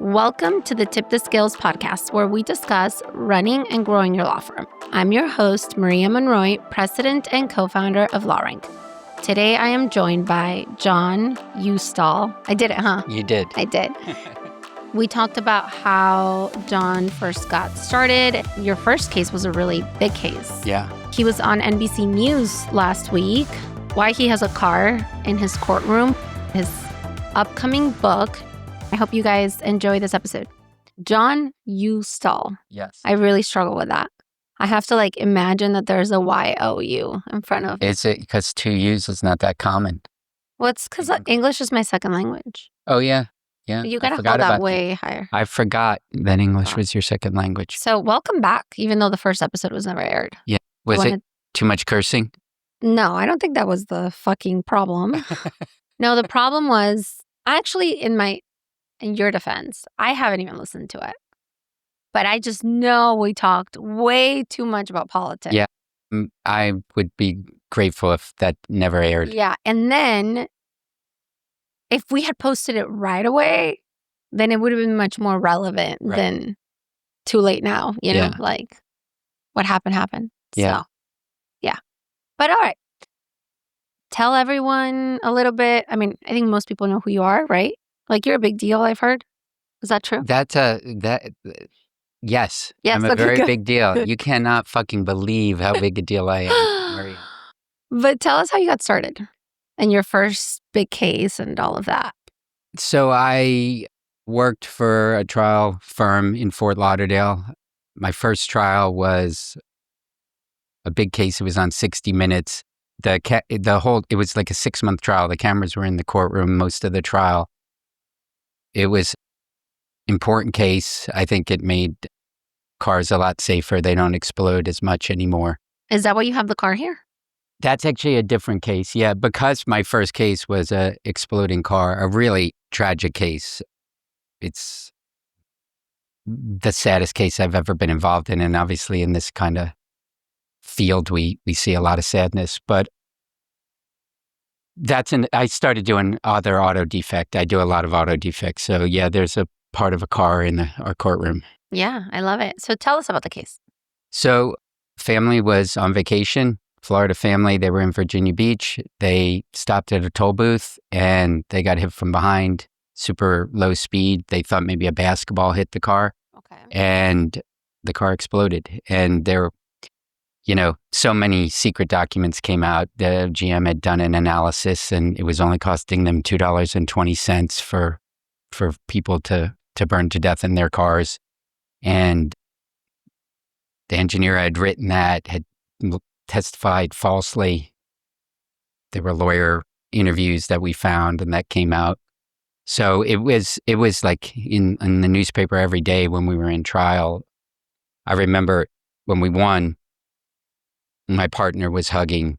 Welcome to the Tip the Scales podcast, where we discuss running and growing your law firm. I'm your host, Maria Monroy, president and co-founder of LawRank. Today, I am joined by John Uustal. I did it, huh? You did. I did. We talked about how John first got started. Your first case was a really big case. Yeah. He was on NBC News last week. Why he has a car in his courtroom, his upcoming book. I hope you guys enjoy this episode. John Uustal. Yes. I really struggle with that. I have to imagine that there's a Y-O-U in front of. Is it because 2 U's is not that common? Well, it's because English is my second language. Oh, yeah. Yeah. You got to hold that way higher. I forgot that English was your second language. So welcome back, even though the first episode was never aired. Yeah. Was it too much cursing? No, I don't think that was the fucking problem. No, the problem was actually in your defense, I haven't even listened to it. But I just know we talked way too much about politics. Yeah. I would be grateful if that never aired. Yeah. And then if we had posted it right away, then it would have been much more relevant than too late now. You know, what happened. Yeah. So, yeah. But all right. Tell everyone a little bit. I mean, I think most people know who you are, right? You're a big deal, I've heard. Is that true? Yes. I'm a very big deal. You cannot fucking believe how big a deal I am, Maria. But tell us how you got started and your first big case and all of that. So I worked for a trial firm in Fort Lauderdale. My first trial was a big case. It was on 60 Minutes. It was like a 6-month trial. The cameras were in the courtroom most of the trial. It was important case. I think it made cars a lot safer. They don't explode as much anymore. Is that why you have the car here? That's actually a different case. Yeah, because my first case was a exploding car, a really tragic case. It's the saddest case I've ever been involved in. And obviously in this kind of field, we see a lot of sadness. But I started doing other auto defect. I do a lot of auto defects. So yeah, there's a part of a car in our courtroom. Yeah, I love it. So tell us about the case. So family was on vacation, Florida family. They were in Virginia Beach. They stopped at a toll booth and they got hit from behind, super low speed. They thought maybe a basketball hit the car. Okay. And the car exploded. And there, so many secret documents came out. The GM had done an analysis and it was only costing them $2.20 for people to burn to death in their cars. And the engineer had written that, had testified falsely. There were lawyer interviews that we found and that came out. So it was like in the newspaper every day when we were in trial. I remember when we won, my partner was hugging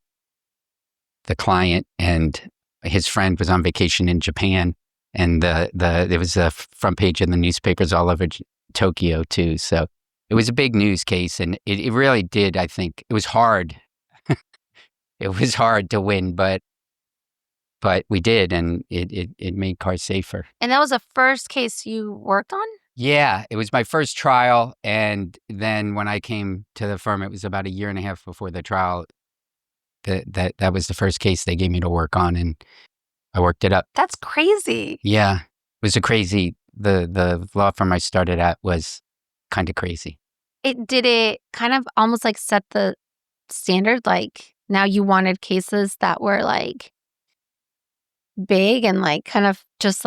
the client and his friend was on vacation in Japan. And there was a front page in the newspapers all over Tokyo too. So it was a big news case, and it really did. I think it was hard. It was hard to win, but we did, and it made cars safer. And that was the first case you worked on? Yeah, it was my first trial, and then when I came to the firm, it was about a year and a half before the trial. That was the first case they gave me to work on, and I worked it up. That's crazy. Yeah, it was the law firm I started at was kind of crazy. Did it kind of almost set the standard? Now you wanted cases that were big and kind of just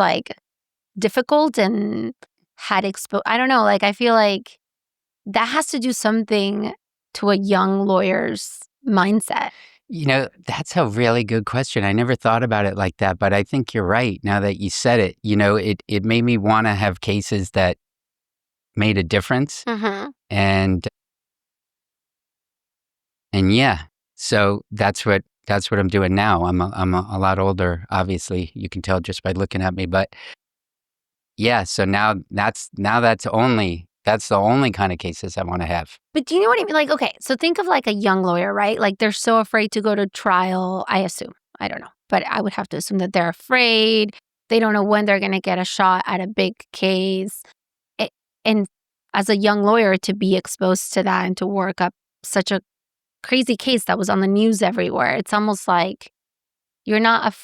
difficult and had I don't know. I feel like that has to do something to a young lawyer's mindset. That's a really good question. I never thought about it like that, but I think you're right. Now that you said it, it made me want to have cases that made a difference. Mm-hmm. And yeah, so that's what I'm doing now. I'm a lot older, obviously. You can tell just by looking at me, but yeah, so now that's the only kind of cases I want to have. But do you know what I mean? Okay, so think of a young lawyer, right? They're so afraid to go to trial, I assume. I don't know. But I would have to assume that they're afraid. They don't know when they're going to get a shot at a big case. And as a young lawyer, to be exposed to that and to work up such a crazy case that was on the news everywhere, it's almost like you're not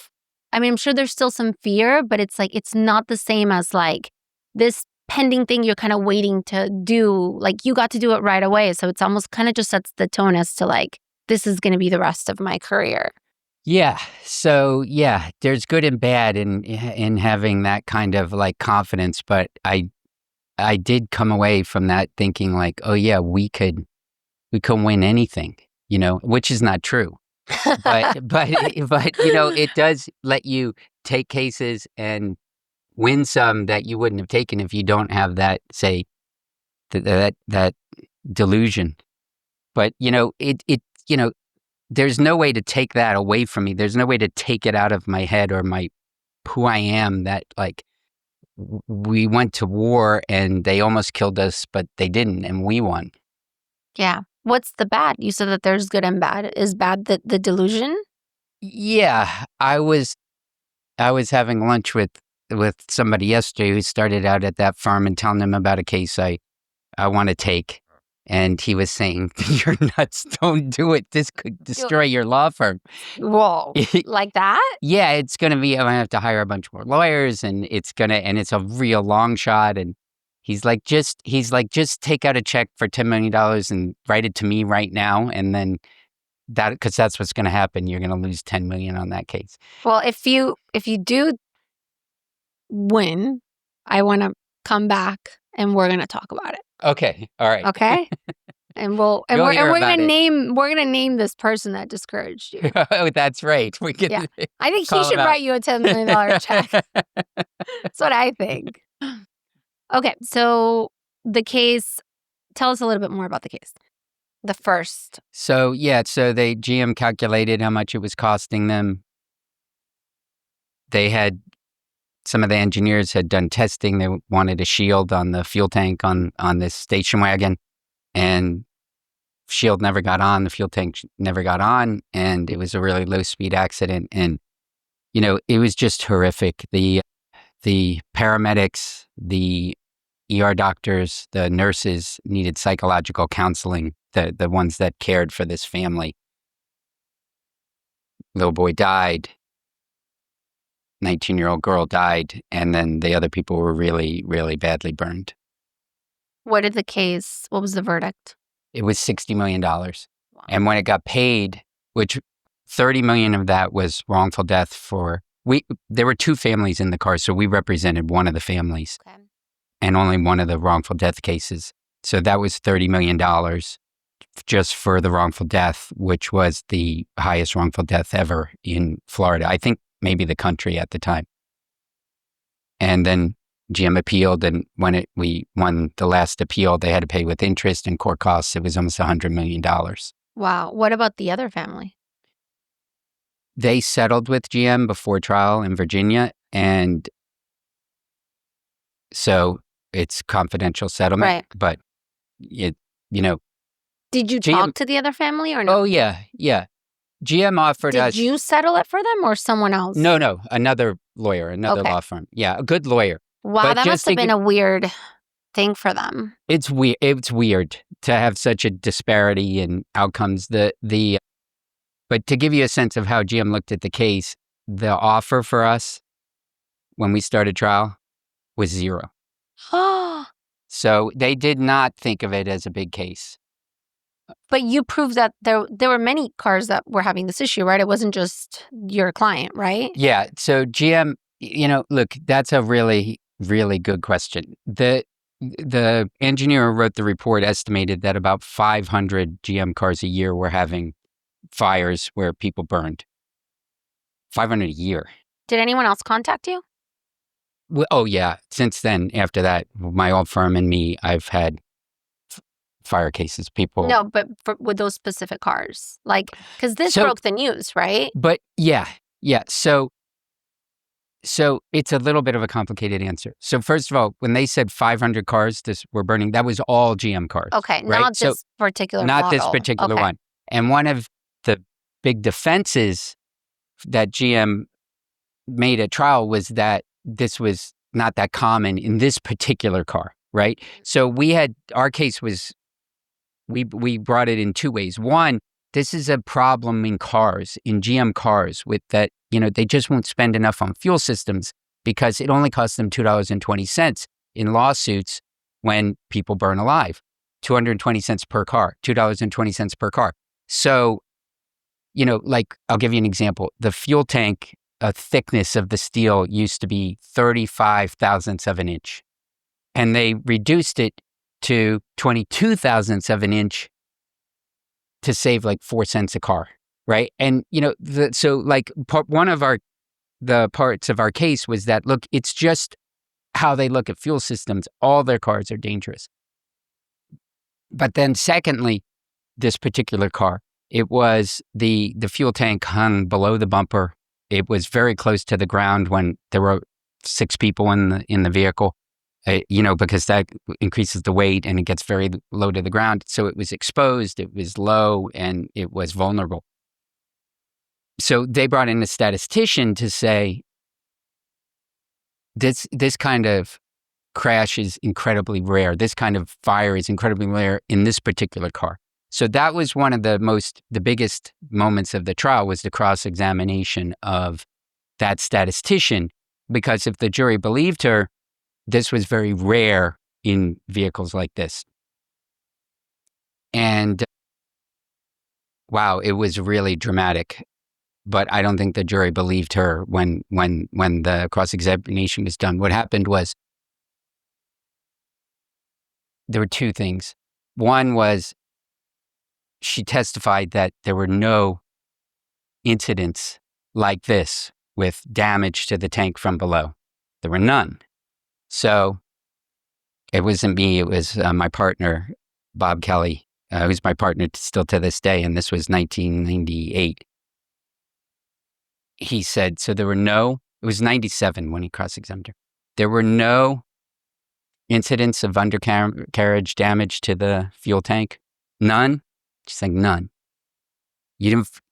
I mean, I'm sure there's still some fear, but it's like it's not the same as like this pending thing you're kind of waiting to do. Like you got to do it right away. So it's almost kind of just sets the tone as to like, this is going to be the rest of my career. Yeah. So yeah, there's good and bad in having that kind of like confidence, but I did come away from that thinking like, oh yeah, we could win anything, which is not true. But it does let you take cases and win some that you wouldn't have taken if you don't have that, say, that delusion. But there's no way to take that away from me. There's no way to take it out of my head or who I am. That like we went to war and they almost killed us, but they didn't, and we won. Yeah. What's the bad? You said that there's good and bad. Is bad the delusion? Yeah, I was having lunch with somebody yesterday who started out at that firm and telling them about a case I want to take. And he was saying, you're nuts, don't do it. This could destroy your law firm. Whoa, like that? Yeah, it's going to be, I'm going to have to hire a bunch more lawyers and it's a real long shot. And he's like, just take out a check for $10 million and write it to me right now. And then because that's what's going to happen. You're going to lose 10 million on that case. Well, if you do win, I want to come back and we're going to talk about it. Okay. All right. Okay. And we're going to name this person that discouraged you. Oh, that's right. I think he should write you a $10 million check. That's what I think. Okay. So the case, tell us a little bit more about the case. The first. So GM calculated how much it was costing them. Some of the engineers had done testing. They wanted a shield on the fuel tank on this station wagon, and shield never got on. The fuel tank never got on, and it was a really low speed accident. And it was just horrific. The paramedics, the ER doctors, the nurses needed psychological counseling. The ones that cared for this family. Little boy died. 19-year-old girl died, and then the other people were really, really badly burned. What was the verdict? It was $60 million. Wow. And when it got paid, which 30 million of that was wrongful death there were two families in the car, so we represented one of the families. Okay. And only one of the wrongful death cases. So that was $30 million just for the wrongful death, which was the highest wrongful death ever in Florida. I think maybe the country at the time. And then GM appealed, and when we won the last appeal, they had to pay with interest and court costs. It was almost $100 million. Wow. What about the other family? They settled with GM before trial in Virginia, and so it's confidential settlement. Right. But Did you talk to the other family or no? Oh, yeah. GM offered us. Did you settle it for them or someone else? No. Another lawyer, law firm. Yeah, a good lawyer. Wow, but that must have been a weird thing for them. It's weird. It's weird to have such a disparity in outcomes. But to give you a sense of how GM looked at the case, the offer for us when we started trial was zero. So they did not think of it as a big case. But you proved that there were many cars that were having this issue, right? It wasn't just your client, right? Yeah. So GM, look, that's a really, really good question. The engineer who wrote the report estimated that about 500 GM cars a year were having fires where people burned. 500 a year. Did anyone else contact you? Well, oh, yeah. Since then, after that, my old firm and me, I've had fire cases. People. No, but with those specific cars, because this broke the news, right? But yeah. So it's a little bit of a complicated answer. So first of all, when they said 500 cars were burning, that was all GM cars. Okay, right? not this particular model. Not this particular one. And one of the big defenses that GM made at trial was that this was not that common in this particular car, right? So our case was, we brought it in two ways. One, this is a problem in cars, in GM cars, with that, they just won't spend enough on fuel systems because it only costs them $2.20 in lawsuits when people burn alive. 220 cents per car, $2.20 per car. So, like, I'll give you an example. The fuel tank thickness of the steel used to be 35 thousandths of an inch. And they reduced it to 22 thousandths of an inch to save like 4 cents a car, right? And, one of the parts of our case was that, look, it's just how they look at fuel systems. All their cars are dangerous. But then secondly, this particular car, it was the fuel tank hung below the bumper. It was very close to the ground when there were 6 people in the vehicle, because that increases the weight and it gets very low to the ground. So it was exposed, it was low, and it was vulnerable. So they brought in a statistician to say, this kind of crash is incredibly rare. This kind of fire is incredibly rare in this particular car. So that was one of the biggest moments of the trial, was the cross-examination of that statistician, because if the jury believed her, this was very rare in vehicles like this. And wow, it was really dramatic. But I don't think the jury believed her when the cross-examination was done. What happened was, there were two things. One was, she testified that there were no incidents like this with damage to the tank from below. There were none. So it wasn't me, it was my partner, Bob Kelley, who's my partner still to this day, and this was 1998. He said, so it was 97 when he cross-examined her. There were no incidents of undercarriage damage to the fuel tank. None. She's like, none.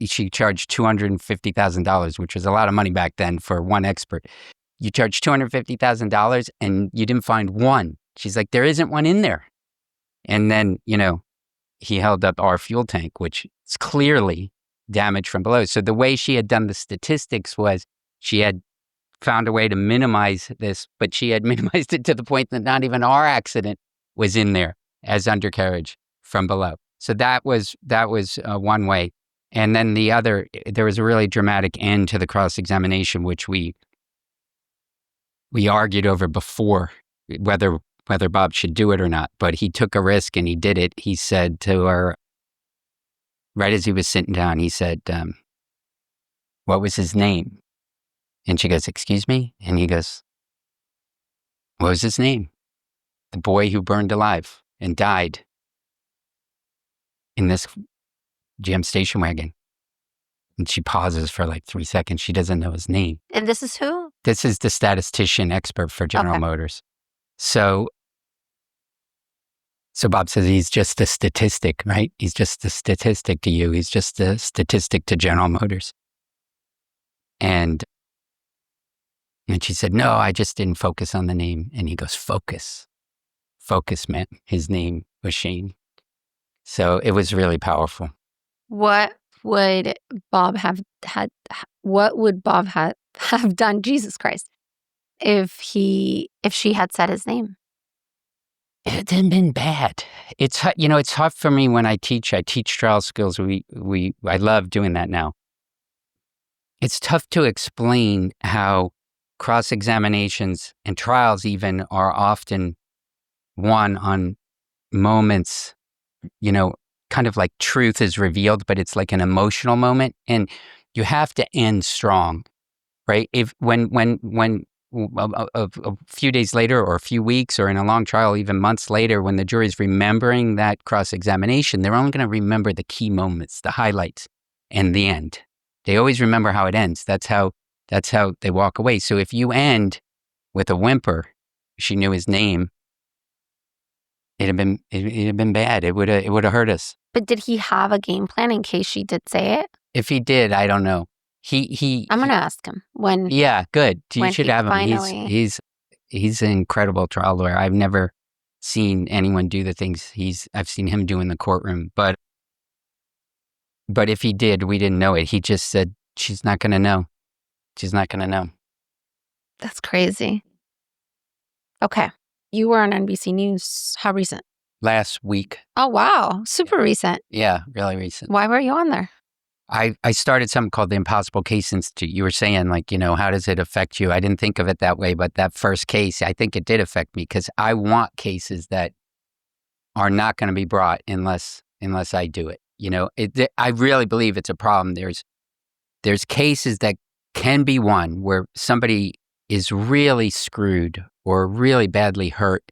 She charged $250,000, which was a lot of money back then for one expert. You charged $250,000 and you didn't find one. She's like, there isn't one in there. And then, he held up our fuel tank, which is clearly damaged from below. So the way she had done the statistics was, she had found a way to minimize this, but she had minimized it to the point that not even our accident was in there as undercarriage from below. So that was one way. And then the other, there was a really dramatic end to the cross-examination, which we argued over before whether Bob should do it or not. But he took a risk and he did it. He said to her, right as he was sitting down, he said, what was his name? And she goes, excuse me? And he goes, what was his name? The boy who burned alive and died in this GM station wagon. And she pauses for like 3 seconds. She doesn't know his name. And this is who? This is the statistician expert for General Motors. So Bob says, he's just a statistic, right? He's just a statistic to you. He's just a statistic to General Motors. And she said, no, I just didn't focus on the name. And he goes, focus. Focus meant his name was Shane. So it was really powerful. What would Bob have done, Jesus Christ, if she had said his name? It hadn't been bad. It's tough for me when I teach trial skills. I love doing that now. It's tough to explain how cross-examinations and trials even are often won on moments, kind of like truth is revealed, but it's like an emotional moment, and you have to end strong, right? If when a few days later, or a few weeks, or in a long trial, even months later, when the jury's remembering that cross-examination, they're only going to remember the key moments, the highlights, and the end. They always remember how it ends. That's how they walk away. So if you end with a whimper, she knew his name, it'd have been bad. It would have hurt us. But did he have a game plan in case she did say it? If he did, I don't know. He I'm gonna ask him when yeah, good. You when should he have him. finally. He's an incredible trial lawyer. I've never seen anyone do the things I've seen him do in the courtroom. But if he did, we didn't know it. He just said, she's not going to know. She's not going to know. That's crazy. Okay, you were on NBC News. How recent? Last week. Oh wow, super recent. Yeah, really recent. Why were you on there? I started something called the Impossible Case Institute. You were saying, like, how does it affect you? I didn't think of it that way, but that first case, I think it did affect me because I want cases that are not going to be brought unless I do it. I really believe it's a problem. There's cases that can be won where somebody is really screwed or really badly hurt,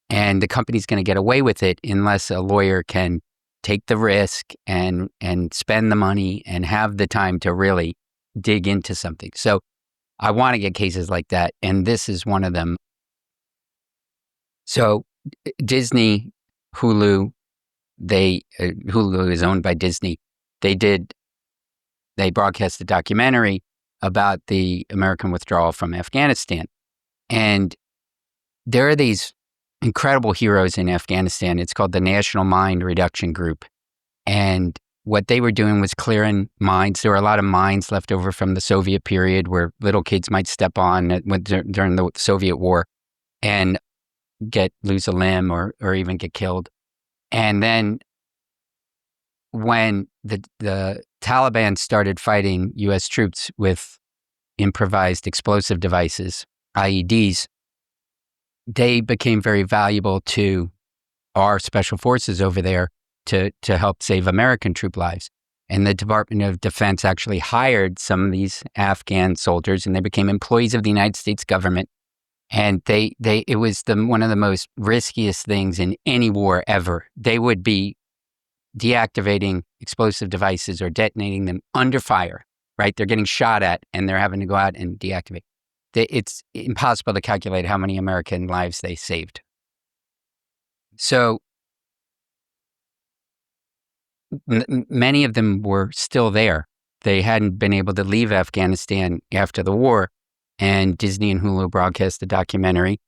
and the company's going to get away with it unless a lawyer can take the risk and spend the money and have the time to really dig into something. So I want to get cases like that, and this is one of them. So Disney, Hulu, Hulu is owned by Disney. They broadcast a documentary about the American withdrawal from Afghanistan. And there are these incredible heroes in Afghanistan. It's called the National Mine Reduction Group. And what they were doing was clearing mines. There were a lot of mines left over from the Soviet period where little kids might step on during the Soviet war and lose a limb or even get killed. And then when the Taliban started fighting U.S. troops with improvised explosive devices, IEDs, they became very valuable to our special forces over there to help save American troop lives. And the Department of Defense actually hired some of these Afghan soldiers, and they became employees of the United States government. And it was one of the most riskiest things in any war ever. They would be deactivating explosive devices or detonating them under fire, right? They're getting shot at and they're having to go out and deactivate. It's impossible to calculate how many American lives they saved. So many of them were still there. They hadn't been able to leave Afghanistan after the war, and Disney and Hulu broadcast a documentary.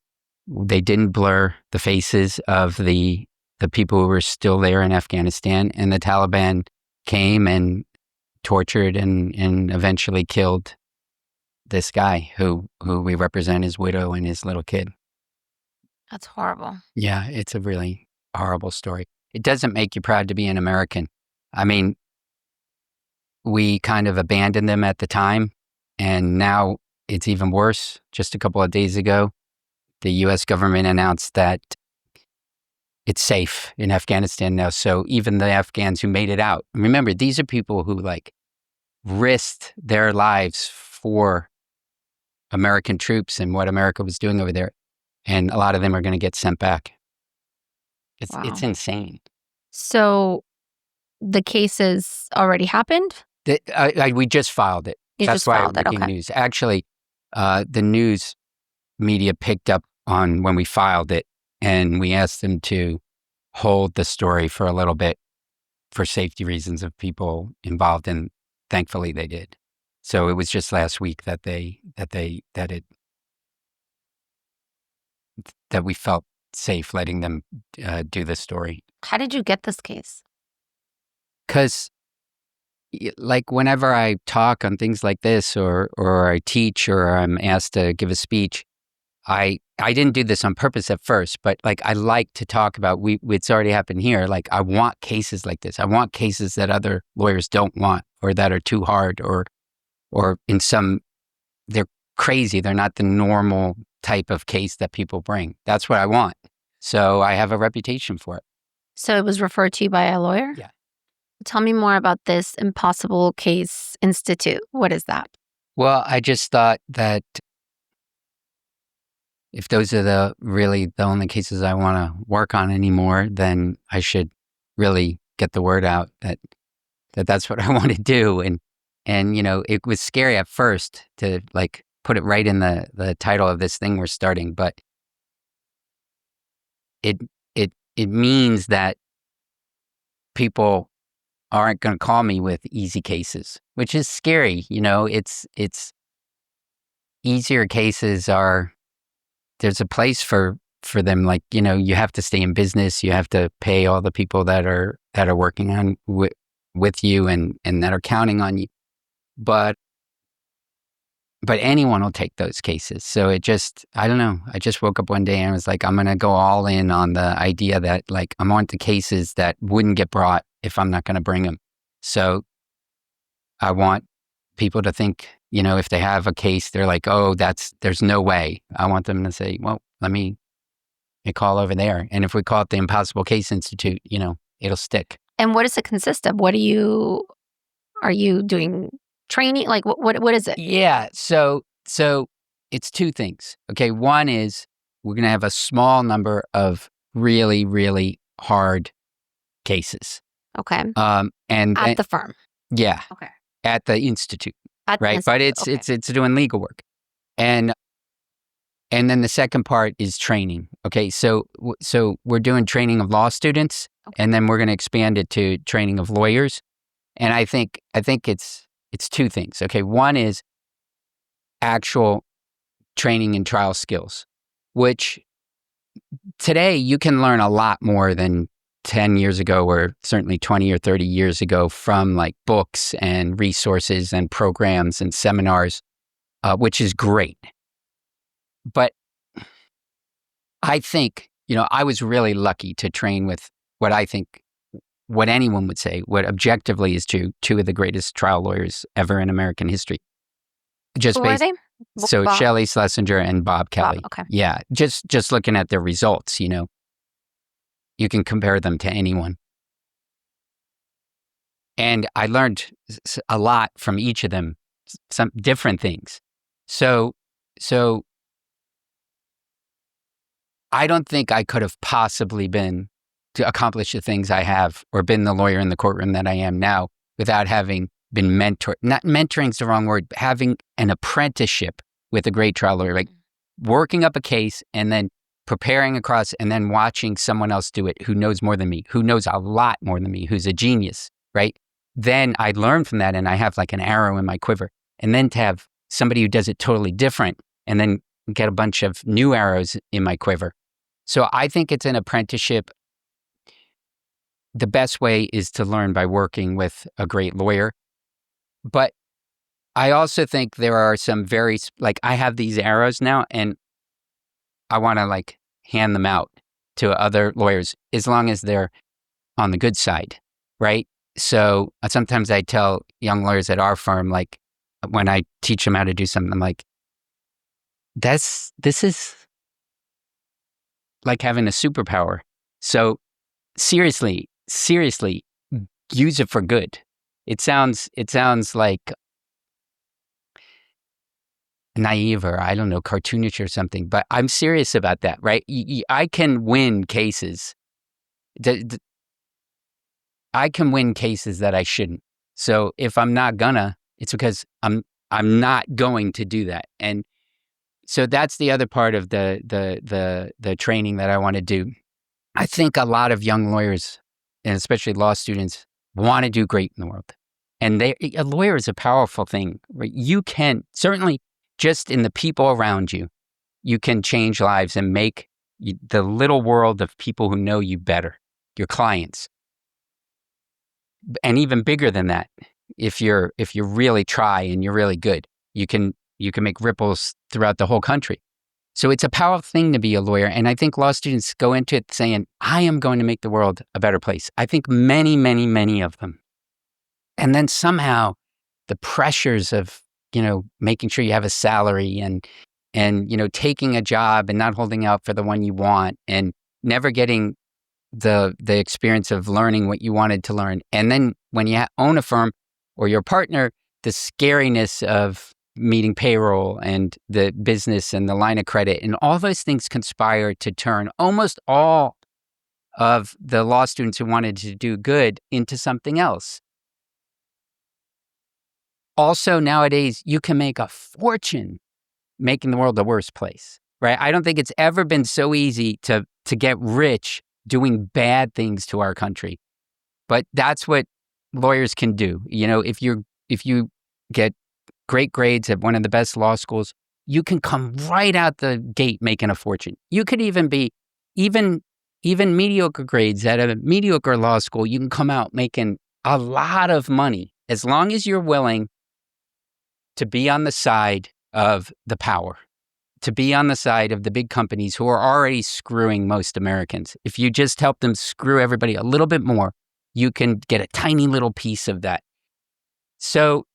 They didn't blur the faces of the people who were still there in Afghanistan, and the Taliban came and tortured and eventually killed this guy who we represent, his widow and his little kid. That's horrible. Yeah, it's a really horrible story. It doesn't make you proud to be an American. I mean, we kind of abandoned them at the time, and now it's even worse. Just a couple of days ago, the U.S. government announced that it's safe in Afghanistan now. So even the Afghans who made it out, remember, these are people who risked their lives for American troops and what America was doing over there. And a lot of them are going to get sent back. It's insane. So the cases already happened? We just filed it. That's why it became news. Actually, the news media picked up on when we filed it, and we asked them to hold the story for a little bit for safety reasons of people involved, and thankfully they did. So it was just last week that we felt safe letting them do this story. How did you get this case? Because whenever I talk on things like this or I teach or I'm asked to give a speech, I didn't do this on purpose at first, but I like to talk about, it's already happened here. I want cases like this. I want cases that other lawyers don't want or that are too hard or in some, they're crazy. They're not the normal type of case that people bring. That's what I want. So I have a reputation for it. So it was referred to you by a lawyer? Yeah. Tell me more about this Impossible Case Institute. What is that? Well, I just thought that if those are the only cases I want to work on anymore, then I should really get the word out that that's what I want to do. And it was scary at first to put it right in the title of this thing we're starting, but it means that people aren't going to call me with easy cases, which is scary. It's easier cases are, there's a place for them. Like, you have to stay in business. You have to pay all the people that are working on with you and that are counting on you. But anyone will take those cases. So I don't know. I just woke up one day and was like, I'm going to go all in on the idea that like, I want the cases that wouldn't get brought if I'm not going to bring them. So I want people to think, if they have a case, they're like, oh, there's no way. I want them to say, well, let me call over there. And if we call it the Impossible Case Institute, it'll stick. And what does it consist of? Are you doing training? Like what is it? Yeah. So it's two things. Okay. One is we're going to have a small number of really, really hard cases. Okay. And at the firm. Yeah. Okay. At the institute. At the right. But it's doing legal work. And then the second part is training. Okay. So we're doing training of law students, and then we're going to expand it to training of lawyers. And I think it's two things. Okay. One is actual training and trial skills, which today you can learn a lot more than 10 years ago, or certainly 20 or 30 years ago, from like books and resources and programs and seminars, which is great. But I think, I was really lucky to train with what I think, what anyone would say, what objectively is two of the greatest trial lawyers ever in American history. Who are they? So Bob. Shelley Schlesinger and Bob Kelley. Okay. Yeah. Just looking at their results, you can compare them to anyone. And I learned a lot from each of them, some different things. So I don't think I could have possibly been to accomplish the things I have, or been the lawyer in the courtroom that I am now, without having been mentored. Not mentoring's the wrong word, but having an apprenticeship with a great trial lawyer, like working up a case and then preparing across, and then watching someone else do it who knows more than me, who knows a lot more than me, who's a genius, right? Then I learn from that, and I have like an arrow in my quiver. And then to have somebody who does it totally different, and then get a bunch of new arrows in my quiver. So I think it's an apprenticeship. The best way is to learn by working with a great lawyer. But I also think there are some like, I have these arrows now, and I want to like hand them out to other lawyers, as long as they're on the good side, right? So sometimes I tell young lawyers at our firm, like when I teach them how to do something, I'm like, this is like having a superpower. So seriously, use it for good. It sounds like naive, or I don't know, cartoonish or something, but I'm serious about that, right? I can win cases. I can win cases that I shouldn't. So if I'm not gonna, it's because I'm not going to do that. And so that's the other part of the training that I want to do. I think a lot of young lawyers, and especially law students, want to do great in the world. And a lawyer is a powerful thing, right? You can, certainly just in the people around you, you can change lives and make the little world of people who know you better, your clients. And even bigger than that, if you really try and you're really good, you can make ripples throughout the whole country. So it's a powerful thing to be a lawyer. And I think law students go into it saying, I am going to make the world a better place. I think many, many, many of them. And then somehow the pressures of, making sure you have a salary and taking a job and not holding out for the one you want, and never getting the experience of learning what you wanted to learn. And then when you own a firm, or your partner, the scariness of meeting payroll and the business and the line of credit, and all those things conspire to turn almost all of the law students who wanted to do good into something else. Also, nowadays, you can make a fortune making the world a worse place, right? I don't think it's ever been so easy to get rich doing bad things to our country. But that's what lawyers can do. If you get great grades at one of the best law schools, you can come right out the gate making a fortune. You could even be even mediocre grades at a mediocre law school. You can come out making a lot of money as long as you're willing to be on the side of the power, to be on the side of the big companies who are already screwing most Americans. If you just help them screw everybody a little bit more, you can get a tiny little piece of that. So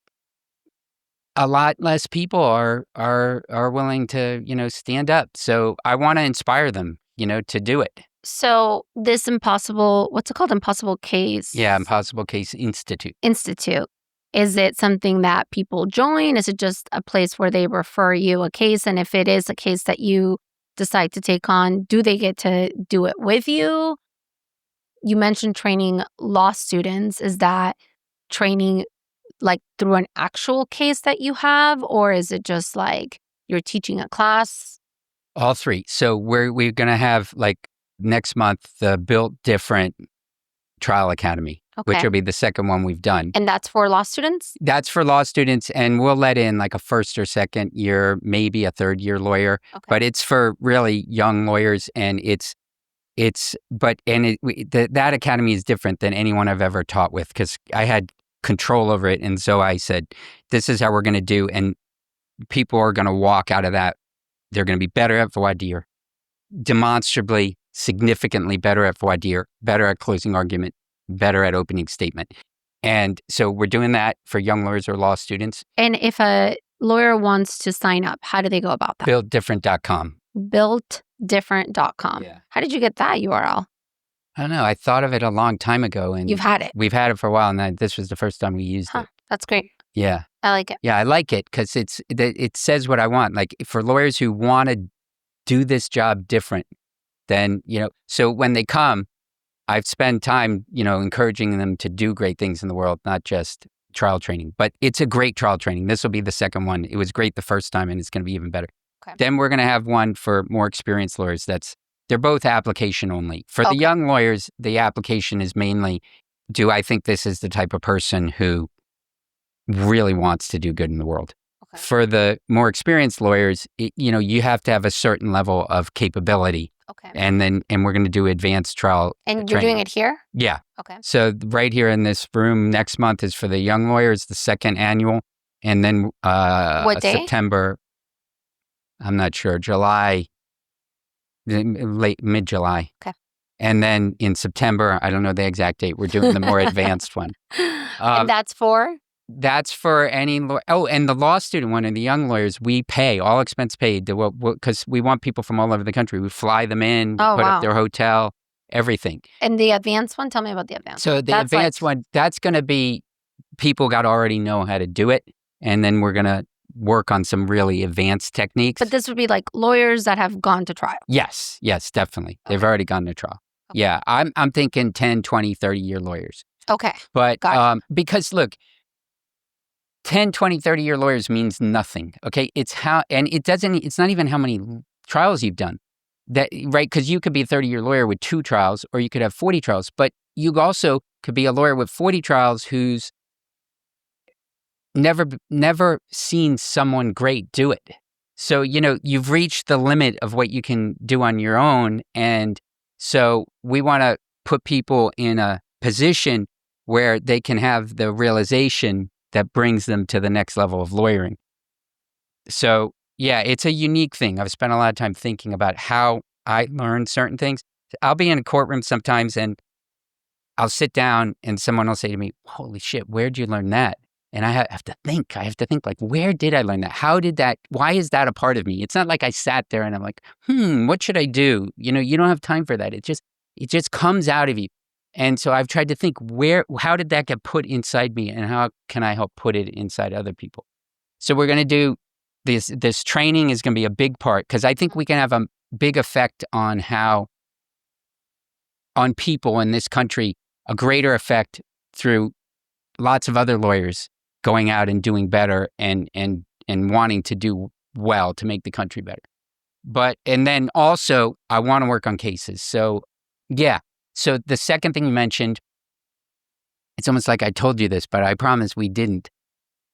a lot less people are willing to, stand up. So I want to inspire them, to do it. So this impossible, what's it called? Impossible Case? Yeah, Impossible Case Institute. Is it something that people join? Is it just a place where they refer you a case? And if it is a case that you decide to take on, do they get to do it with you? You mentioned training law students. Is that training like through an actual case that you have? Or is it just like you're teaching a class? All three. So we're going to have like next month the Built Different Trial Academy, which will be the second one we've done. And that's for law students? That's for law students, and we'll let in like a first or second year, maybe a third year lawyer. Okay. But it's for really young lawyers, and that academy is different than anyone I've ever taught with because I had control over it, and so I said, "This is how we're going to do," and people are going to walk out of that. They're going to be better at voir dire, demonstrably, significantly better at voir dire, better at closing argument, better at opening statement. And so we're doing that for young lawyers or law students. And if a lawyer wants to sign up, how do they go about that? BuiltDifferent.com. BuiltDifferent.com. Yeah. How did you get that URL? I don't know. I thought of it a long time ago. And you've had it. We've had it for a while, and this was the first time we used it. That's great. Yeah. I like it. Yeah, I like it because it says what I want. Like for lawyers who want to do this job different, then, so when they come, I've spent time, encouraging them to do great things in the world, not just trial training. But it's a great trial training. This will be the second one. It was great the first time, and it's going to be even better. Okay. Then we're going to have one for more experienced lawyers. They're both application only. For the young lawyers, the application is mainly, do I think this is the type of person who really wants to do good in the world? Okay. For the more experienced lawyers, you have to have a certain level of capability. Okay. And we're going to do advanced trial And training. You're doing it here? Yeah. Okay. So right here in this room next month is for the young lawyers, the second annual. And then what day? September, I'm not sure, July, mid-July. Okay. And then in September, I don't know the exact date, we're doing the more advanced one. And that's for? That's for any lawyer. Oh, and the law student one and the young lawyers, we pay, all expense paid, because we want people from all over the country. We fly them in, put up their hotel, everything. And the advanced one? Tell me about the advanced one. So the advanced one, that's going to be people got already know how to do it. And then we're going to work on some really advanced techniques. But this would be like lawyers that have gone to trial. Yes, definitely. Okay. They've already gone to trial. Okay. Yeah, I'm thinking 10, 20, 30-year lawyers. Okay. But because look, 10, 20, 30-year lawyers means nothing. Okay. It's not even how many trials you've done. Right? Because you could be a 30-year lawyer with 2 trials, or you could have 40 trials, but you also could be a lawyer with 40 trials who's never seen someone great do it. So, you've reached the limit of what you can do on your own. And so we want to put people in a position where they can have the realization that brings them to the next level of lawyering. So, yeah, it's a unique thing. I've spent a lot of time thinking about how I learn certain things. I'll be in a courtroom sometimes and I'll sit down and someone will say to me, "Holy shit, where'd you learn that?" And I have to think like, where did I learn that? Why is that a part of me? It's not like I sat there and I'm like, what should I do? You don't have time for that. It just comes out of you. And so I've tried to think how did that get put inside me and how can I help put it inside other people? So we're going to do this training is going to be a big part because I think we can have a big effect on people in this country, a greater effect through lots of other lawyers going out and doing better and wanting to do well to make the country better. And then also I want to work on cases. So yeah. So the second thing you mentioned, it's almost like I told you this, but I promise we didn't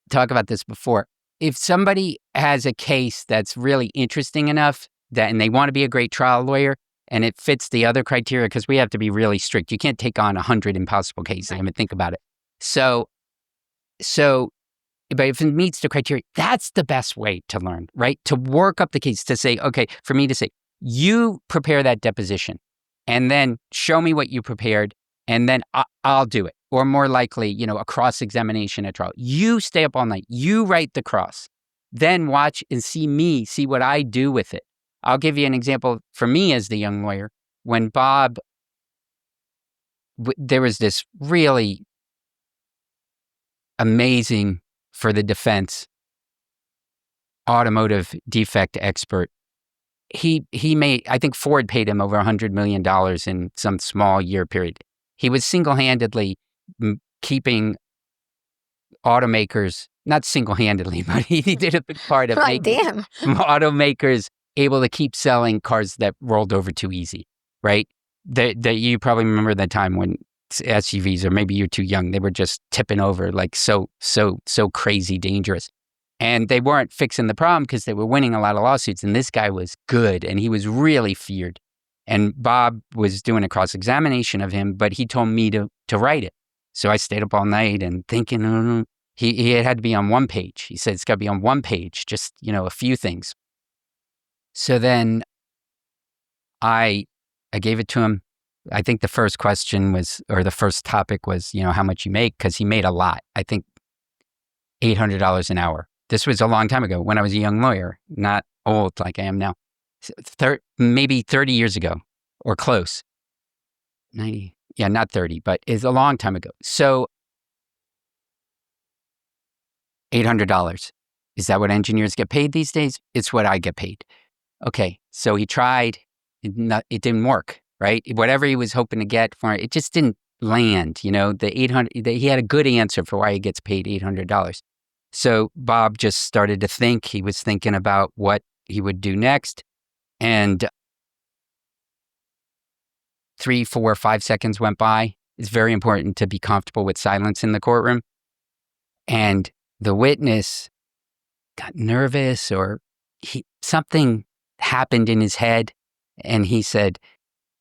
talk about this before. If somebody has a case that's really interesting enough and they want to be a great trial lawyer and it fits the other criteria, because we have to be really strict. You can't take on 100 impossible cases. Right. I mean, think about it. So, but if it meets the criteria, that's the best way to learn, right? To work up the case, to say, okay, for me to say, you prepare that deposition and then show me what you prepared, and then I'll do it. Or more likely, a cross-examination at trial. You stay up all night. You write the cross. Then watch and see what I do with it. I'll give you an example for me as the young lawyer. When Bob, there was this really amazing, for the defense, automotive defect expert. He made, I think Ford paid him over $100 million in some small year period. He was single-handedly keeping automakers, not single-handedly, but he did a big part of making automakers able to keep selling cars that rolled over too easy, right? That you probably remember that time when SUVs, or maybe you're too young, they were just tipping over like so crazy dangerous. And they weren't fixing the problem because they were winning a lot of lawsuits. And this guy was good and he was really feared. And Bob was doing a cross-examination of him, but he told me to write it. So I stayed up all night and thinking, he had to be on one page. He said, it's got to be on one page, just, a few things. So then I gave it to him. I think the first question was, or the first topic was, how much you make, because he made a lot. I think $800 an hour. This was a long time ago when I was a young lawyer, not old like I am now. Maybe 30 years ago or close. 90, yeah, not 30, but it's a long time ago. So $800. Is that what engineers get paid these days? It's what I get paid. Okay, so he tried. It didn't work, right? Whatever he was hoping to get for it, just didn't land. The 800. He had a good answer for why he gets paid $800. So Bob just started to think. He was thinking about what he would do next, and 3, 4, 5 seconds went by. It's very important to be comfortable with silence in the courtroom. And the witness got nervous, or something happened in his head, and he said,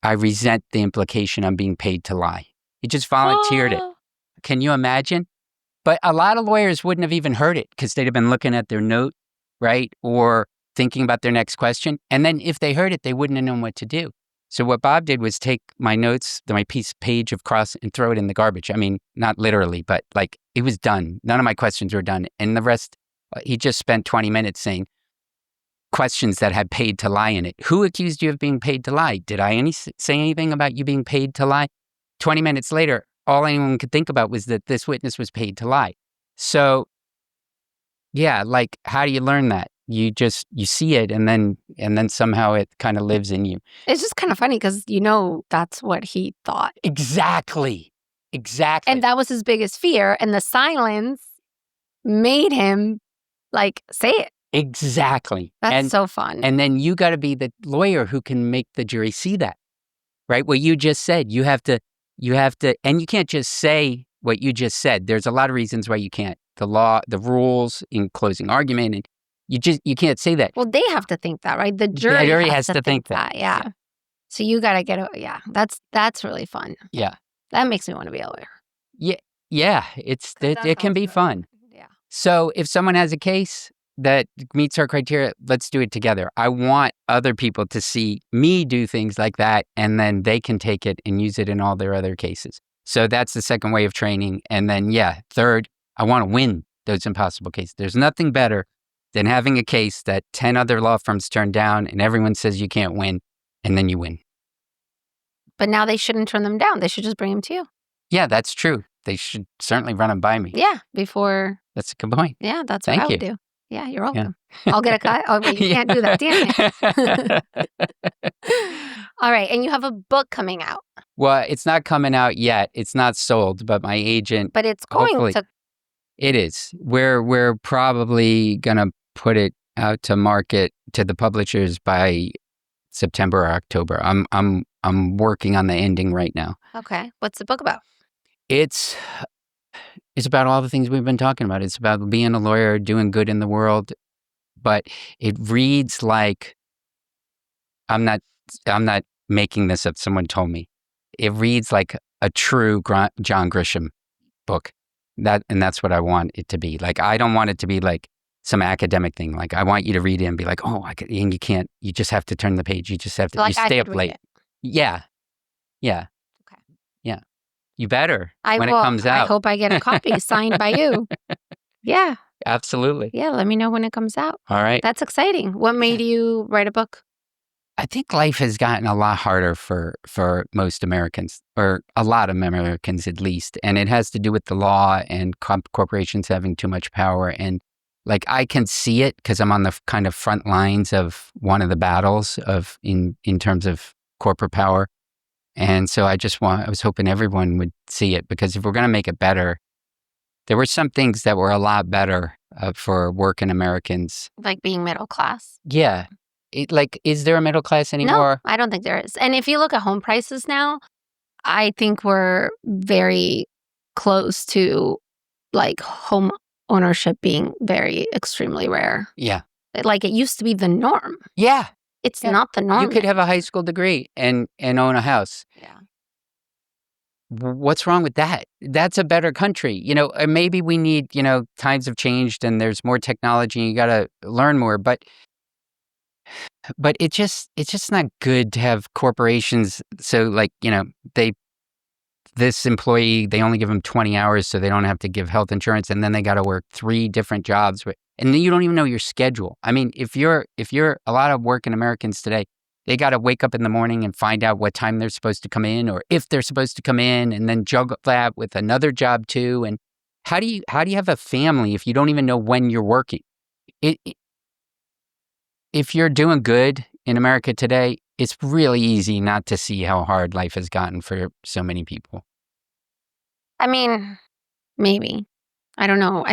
I resent the implication I'm being paid to lie. He just volunteered it. Can you imagine? But a lot of lawyers wouldn't have even heard it because they'd have been looking at their note, right? Or thinking about their next question. And then if they heard it, they wouldn't have known what to do. So what Bob did was take my notes, my page of cross, and throw it in the garbage. I mean, not literally, but like it was done. None of my questions were done. And the rest, he just spent 20 minutes saying questions that had paid to lie in it. Who accused you of being paid to lie? Did I say anything about you being paid to lie? 20 minutes later, all anyone could think about was that this witness was paid to lie. So yeah, like, how do you learn that? You see it, and then somehow it kind of lives in you. It's just kind of funny because that's what he thought. Exactly. And that was his biggest fear. And the silence made him say it. Exactly. That's so fun. And then you got to be the lawyer who can make the jury see that, right? What you just said, you have to, and you can't just say what you just said. There's a lot of reasons why you can't. The law, the rules in closing argument, and you can't say that. Well, they have to think that, right? The jury has to think that. Yeah. So you got to get that's really fun. Yeah. That makes me want to be a lawyer. Yeah. It can be fun. Yeah. So if someone has a case that meets our criteria, let's do it together. I want other people to see me do things like that, and then they can take it and use it in all their other cases. So that's the second way of training. And then, third, I want to win those impossible cases. There's nothing better than having a case that 10 other law firms turn down and everyone says you can't win, and then you win. But now they shouldn't turn them down. They should just bring them to you. Yeah, that's true. They should certainly run them by me. Yeah, before. That's a good point. Yeah, that's what I would do. Yeah, you're welcome. Yeah. I'll get a cut. Oh, wait, you can't do that, damn it. All right, and you have a book coming out. Well, it's not coming out yet. It's not sold, but my agent. But it's going to. It is. We're probably gonna put it out to market to the publishers by September or October. I'm working on the ending right now. Okay, what's the book about? It's about all the things we've been talking about. It's about being a lawyer, doing good in the world, but it reads like I'm not making this up. Someone told me. It reads like a true John Grisham book. And that's what I want it to be. Like, I don't want it to be like some academic thing. Like, I want you to read it and be like, oh, and you can't, you just have to turn the page. You just have to, Like, you I stay could up read late. it. Yeah. Yeah. Okay. Yeah. You better I when will. it comes out. I hope I get a copy signed by you. Yeah. Absolutely. Yeah. Let me know when it comes out. All right. That's exciting. What made you write a book? I think life has gotten a lot harder for most Americans, or a lot of Americans at least. And it has to do with the law and corporations having too much power. And like, I can see it because I'm on the kind of front lines of one of the battles of in terms of corporate power. And so I was hoping everyone would see it, because if we're going to make it better, there were some things that were a lot better for working Americans. Like being middle class? Yeah. Is there a middle class anymore? No, I don't think there is. And if you look at home prices now, I think we're very close to like home ownership being very extremely rare. Yeah. Like, it used to be the norm. Yeah. It's Yeah. not the norm. You could have a high school degree and own a house. Yeah. What's wrong with that? That's a better country. Maybe we need, times have changed and there's more technology and you got to learn more, but it's just not good to have corporations. So like, this employee, they only give them 20 hours so they don't have to give health insurance, and then they got to work 3 different jobs, and then you don't even know your schedule. I mean, if you're a lot of working Americans today, they got to wake up in the morning and find out what time they're supposed to come in, or if they're supposed to come in, and then juggle that with another job too. And how do you have a family if you don't even know when you're working? If you're doing good in America today, it's really easy not to see how hard life has gotten for so many people. I mean, maybe. I don't know.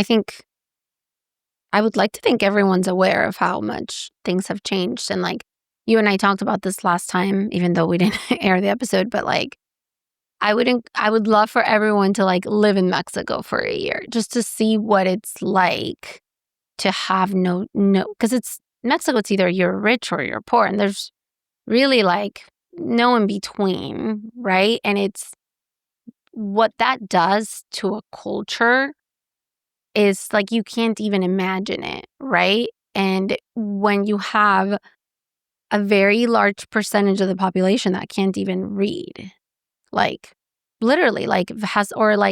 I would like to think everyone's aware of how much things have changed. And like, you and I talked about this last time, even though we didn't air the episode, but like, I would love for everyone to like live in Mexico for a year just to see what it's like to have no, because Mexico, it's either you're rich or you're poor, and there's really like no in between, right? And it's what that does to a culture is like, you can't even imagine it, right? And when you have a very large percentage of the population that can't even read, like literally, like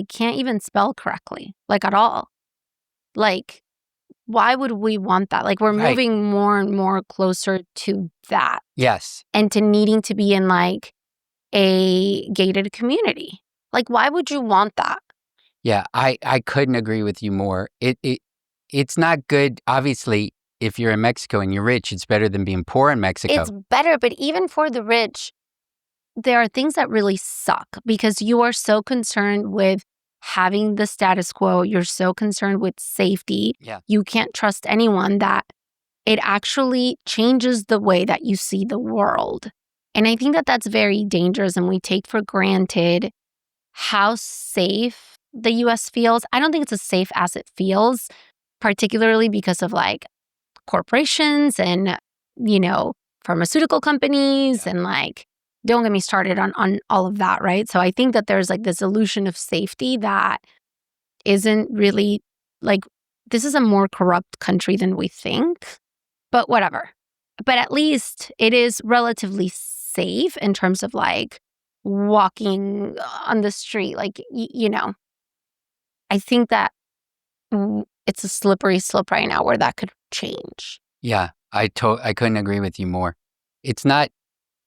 can't even spell correctly, like at all, like, why would we want that? Like, we're moving more and more closer to that. Yes. And to needing to be in like a gated community. Like, why would you want that? Yeah, I couldn't agree with you more. It's not good. Obviously, if you're in Mexico and you're rich, it's better than being poor in Mexico. It's better, but even for the rich, there are things that really suck because you are so concerned with having the status quo. You're so concerned with safety. Yeah. You can't trust anyone, that it actually changes the way that you see the world. And I think that that's very dangerous, and we take for granted how safe the US feels. I don't think it's as safe as it feels, particularly because of like corporations and, pharmaceutical companies, and like, don't get me started on all of that, right? So I think that there's like this illusion of safety that isn't really, like, this is a more corrupt country than we think, but whatever. But at least it is relatively safe in terms of like walking on the street. Like, I think that it's a slippery slope right now where that could change. Yeah, I couldn't agree with you more. It's not,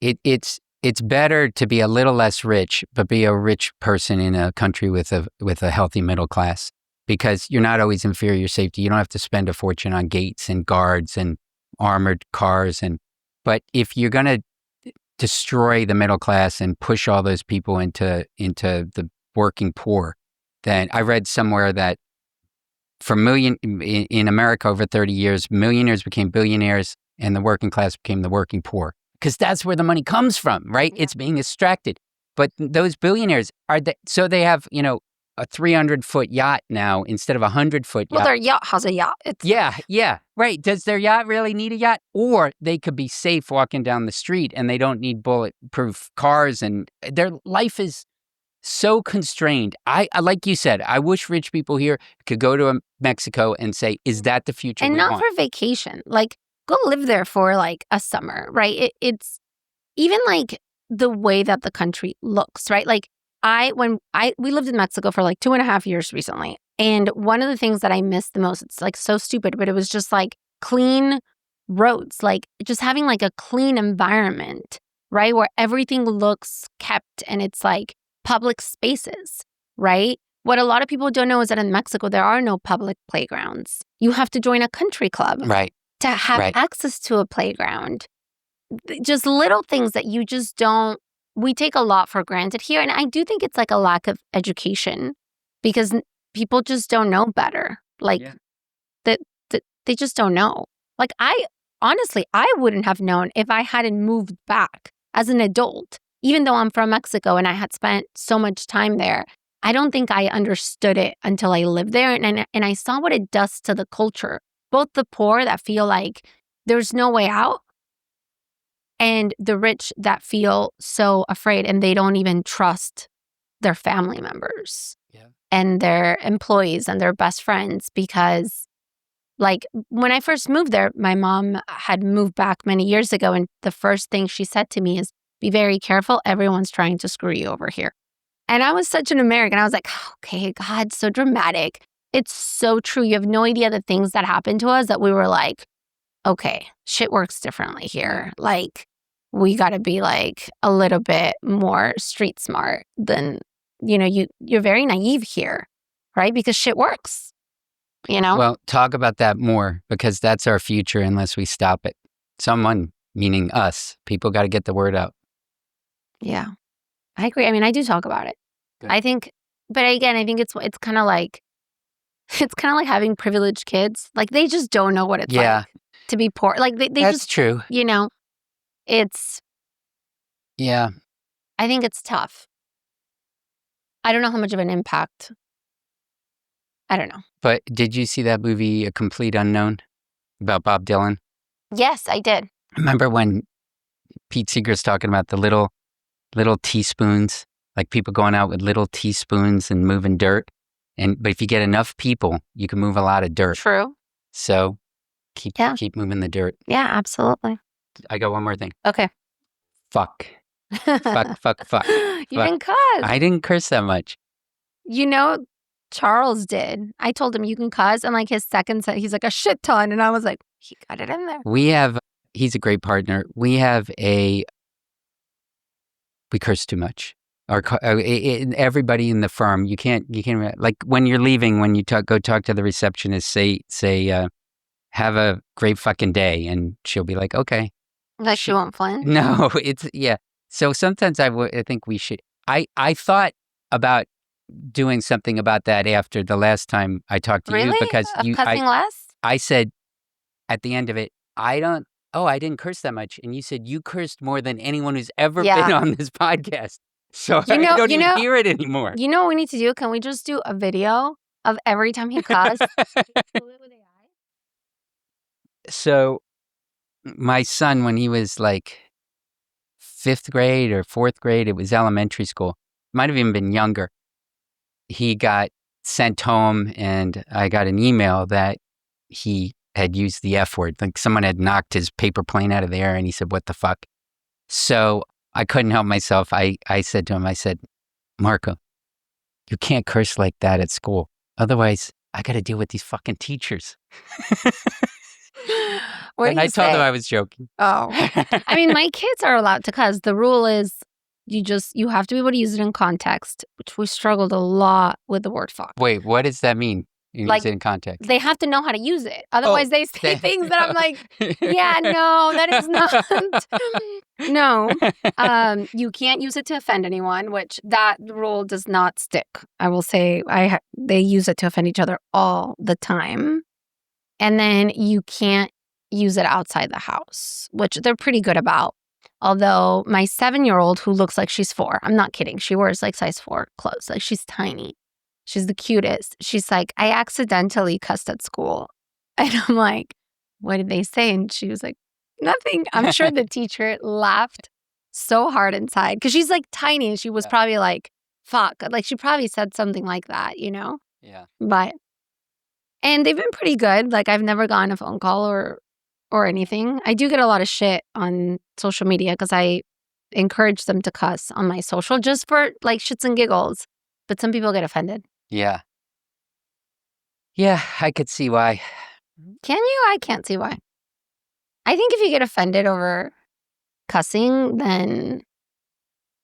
it's better to be a little less rich, but be a rich person in a country with a healthy middle class, because you're not always in fear of your safety. You don't have to spend a fortune on gates and guards and armored cars. But if you're going to destroy the middle class and push all those people into the working poor, then I read somewhere that in America over 30 years, millionaires became billionaires and the working class became the working poor, because that's where the money comes from, right? Yeah. It's being extracted. But those billionaires so they have, a 300-foot yacht now instead of a 100-foot yacht. Well, their yacht has a yacht. Yeah, right. Does their yacht really need a yacht? Or they could be safe walking down the street and they don't need bulletproof cars, and their life is so constrained. I like you said, I wish rich people here could go to Mexico and say, is that the future and we not want? for vacation. Like, go live there for like a summer, right? It's even like the way that the country looks, right? Like we lived in Mexico for like 2.5 years recently. And one of the things that I missed the most, it's like so stupid, but it was just like clean roads, like just having like a clean environment, right? Where everything looks kept and it's like public spaces, right? What a lot of people don't know is that in Mexico, there are no public playgrounds. You have to join a country club to have access to a playground. Just little things that you just don't, we take a lot for granted here. And I do think it's like a lack of education because people just don't know better. Like that they just don't know. Like honestly, I wouldn't have known if I hadn't moved back as an adult, even though I'm from Mexico and I had spent so much time there. I don't think I understood it until I lived there. And I saw what it does to the culture, both the poor that feel like there's no way out, and the rich that feel so afraid and they don't even trust their family members and their employees and their best friends. Because like when I first moved there, my mom had moved back many years ago. And the first thing she said to me is, be very careful. Everyone's trying to screw you over here. And I was such an American. I was like, okay, God, so dramatic. It's so true. You have no idea the things that happened to us that we were like, okay, shit works differently here. Like, we got to be like a little bit more street smart than, you're very naive here, right? Because shit works, Well, talk about that more, because that's our future unless we stop it. Someone, meaning us, people got to get the word out. Yeah, I agree. I mean, I do talk about it. Good. I think, but again, I think it's kind of like, having privileged kids. Like, they just don't know what it's like to be poor. Like they that's just, true. It's, yeah. I think it's tough. I don't know how much of an impact. I don't know. But did you see that movie, A Complete Unknown, about Bob Dylan? Yes, I did. Remember when Pete Seeger's talking about the little teaspoons, like people going out with little teaspoons and moving dirt? But if you get enough people, you can move a lot of dirt. True. So keep moving the dirt. Yeah, absolutely. I got one more thing. Okay. Fuck. Fuck. You didn't cuss. I didn't curse that much. Charles did. I told him you can cuss, and like his second set, he's like a shit ton, and I was like, he got it in there. He's a great partner. We curse too much. Everybody in the firm, you can't like when you're leaving, when you go talk to the receptionist, say have a great fucking day, and she'll be like, okay. Like she won't flinch? No, so sometimes I think we should. I thought about doing something about that after the last time I talked to you, because cussing less? I said at the end of it, I didn't curse that much, and you said you cursed more than anyone who's ever been on this podcast. So I don't even hear it anymore. You know what we need to do? Can we just do a video of every time he cussed? So my son, when he was like 5th grade or 4th grade, it was elementary school, might have even been younger, he got sent home, and I got an email that he had used the F word. Like someone had knocked his paper plane out of the air, and he said, what the fuck? So I couldn't help myself. I said to him, Marco, you can't curse like that at school. Otherwise, I got to deal with these fucking teachers. And I told him I was joking. Oh. I mean, my kids are allowed to cuss. The rule is you have to be able to use it in context, which we struggled a lot with the word fuck. Wait, what does that mean? Use it in context. They have to know how to use it. Otherwise, they say things that I'm like, yeah, no, that is not. No. You can't use it to offend anyone, which that rule does not stick. I will say they use it to offend each other all the time. And then you can't use it outside the house, which they're pretty good about. Although my 7-year-old, who looks like she's 4, I'm not kidding. She wears like size 4 clothes. Like she's tiny. She's the cutest. She's like, I accidentally cussed at school. And I'm like, what did they say? And she was like, nothing. I'm sure the teacher laughed so hard inside because she's like tiny and she was probably like, fuck. Like she probably said something like that, you know? Yeah. And they've been pretty good. Like I've never gotten a phone call or anything. I do get a lot of shit on social media because I encourage them to cuss on my social just for like shits and giggles. But some people get offended. Yeah. Yeah, I could see why. Can you? I can't see why. I think if you get offended over cussing, then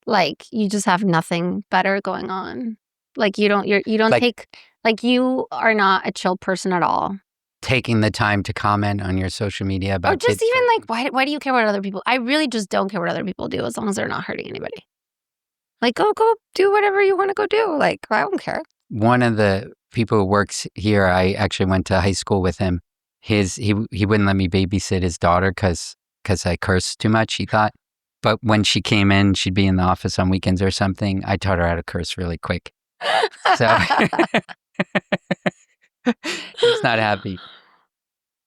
like you just have nothing better going on. Like you don't Like- take, like you are not a chill person at all. Taking the time to comment on your social media about Or just kids even like, why do you care what other people? I really just don't care what other people do as long as they're not hurting anybody. Like go do whatever you want to go do. Like I don't care. One of the people who works here, I actually went to high school with him. He wouldn't let me babysit his daughter because I cursed too much, he thought. But when she came in, she'd be in the office on weekends or something. I taught her how to curse really quick. So he's not happy.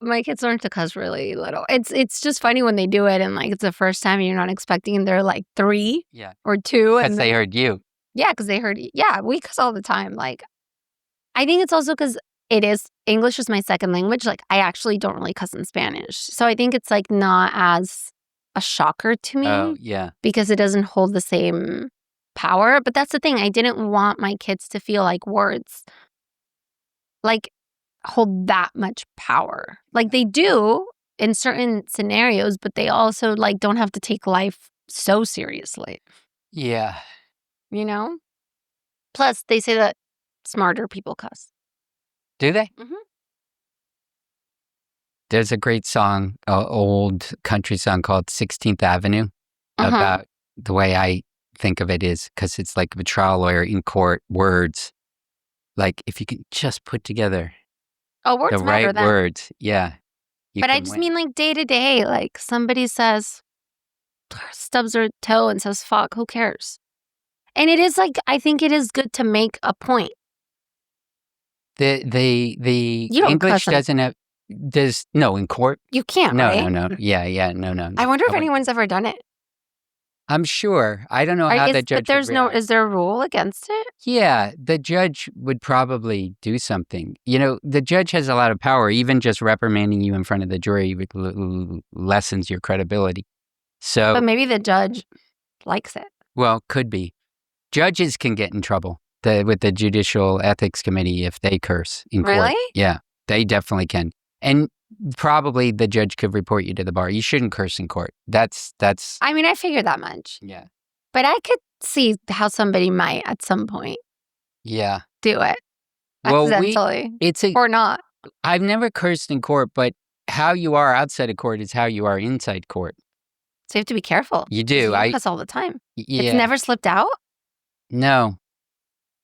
My kids learn to cuss really little. It's just funny when they do it and like it's the first time and you're not expecting and they're like 3 or 2. Because they heard you. Yeah, because they heard, yeah, we cuss all the time. Like, I think it's also because English is my second language. Like, I actually don't really cuss in Spanish. So I think it's like not as a shocker to me. Oh, yeah. Because it doesn't hold the same power. But that's the thing. I didn't want my kids to feel like words like hold that much power. Like they do in certain scenarios, but they also like don't have to take life so seriously. Yeah. You know? Plus, they say that smarter people cuss. Do they? Mm-hmm. There's a great song, old country song called 16th Avenue about the way I think of it is because it's like a trial lawyer in court, words. Like if you can just put together Words the matter right then. words. Yeah. But I just mean like day to day, like somebody says, stubs their toe and says, fuck, who cares? And it is like, I think it is good to make a point. The You don't English cuss doesn't have, no, in court? You can't, No, right? no. Yeah, no. I wonder if anyone's ever done it. I'm sure. I don't know how the judge But there's would react. is there a rule against it? Yeah, the judge would probably do something. You know, the judge has a lot of power. Even just reprimanding you in front of the jury lessens your credibility. So, But maybe the judge likes it. well, could be. Judges can get in trouble with the Judicial Ethics Committee if they curse in court. Really? Yeah, they definitely can. And probably the judge could report you to the bar. You shouldn't curse in court. That's. I mean, I figured that much. Yeah. But I could see how somebody might at some point Yeah. do it Well, accidentally it's or not. I've never cursed in court, but how you are outside of court is how you are inside court. So you have to be careful. You do. I cuss all the time. Yeah. It's never slipped out? No.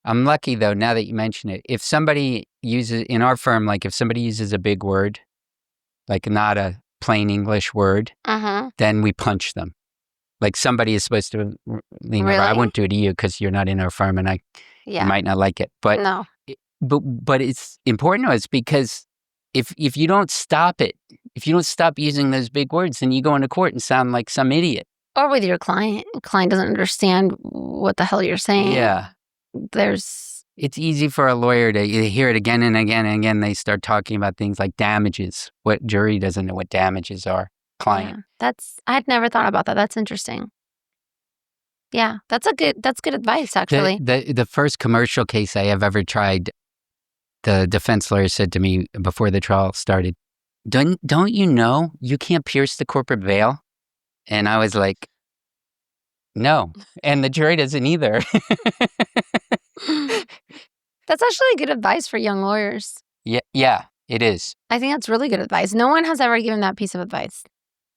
I'm lucky, though, now that you mention it. If somebody uses, in our firm, like if somebody uses a big word, like not a plain English word, then we punch them. Like somebody is supposed to, Really? I won't do it to you because you're not in our firm and you might not like it. But no. But it's important to us because if you don't stop it, if you don't stop using those big words, then you go into court and sound like some idiot. Or with your client. The client doesn't understand what the hell you're saying. Yeah. It's easy for a lawyer to hear it again and again and again. They start talking about things like damages. What jury doesn't know what damages are? Client. Yeah, I had never thought about that. That's interesting. Yeah, that's good advice, actually. The first commercial case I have ever tried, the defense lawyer said to me before the trial started, don't you know you can't pierce the corporate veil? And I was like, no. And the jury doesn't either. That's actually good advice for young lawyers. Yeah, it is. I think that's really good advice. No one has ever given that piece of advice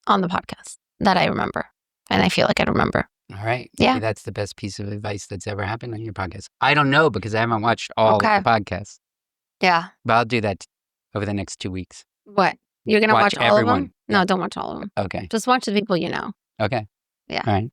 on the podcast that I remember. And I feel like I remember. All right. Yeah. Maybe that's the best piece of advice that's ever happened on your podcast. I don't know because I haven't watched all of the podcasts. Yeah. But I'll do that over the next 2 weeks. What? You're going to watch all everyone. of them? No, don't watch all of them. Okay. Just watch the people you know. Okay. Yeah. All right.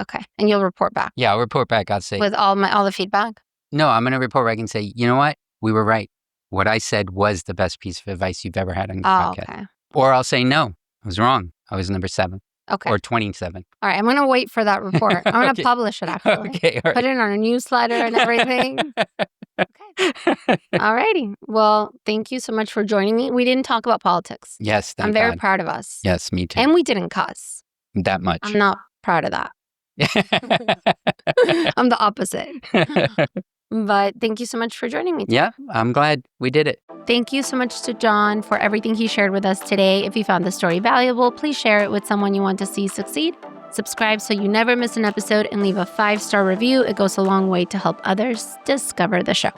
Okay. And you'll report back Yeah, I'll report back. I'll say, with all the feedback? no, I'm going to report back and say, you know what? We were right. What I said was the best piece of advice you've ever had on your podcast. Okay. Or I'll say, no, I was wrong. I was number 7 Okay. or 27. All right. I'm going to wait for that report. I'm going to Okay. publish it, actually. Okay. All right. Put it on a newsletter and everything. Okay. All righty. Well, thank you so much for joining me. We didn't talk about politics. Yes, thank I'm very God. proud of us. Yes, me too. And we didn't cuss. That much. I'm not proud of that. I'm the opposite. But thank you so much for joining me today. Yeah, I'm glad we did it. Thank you so much to John for everything he shared with us today. If you found this story valuable, please share it with someone you want to see succeed. Subscribe so you never miss an episode and leave a 5-star review. It goes a long way to help others discover the show.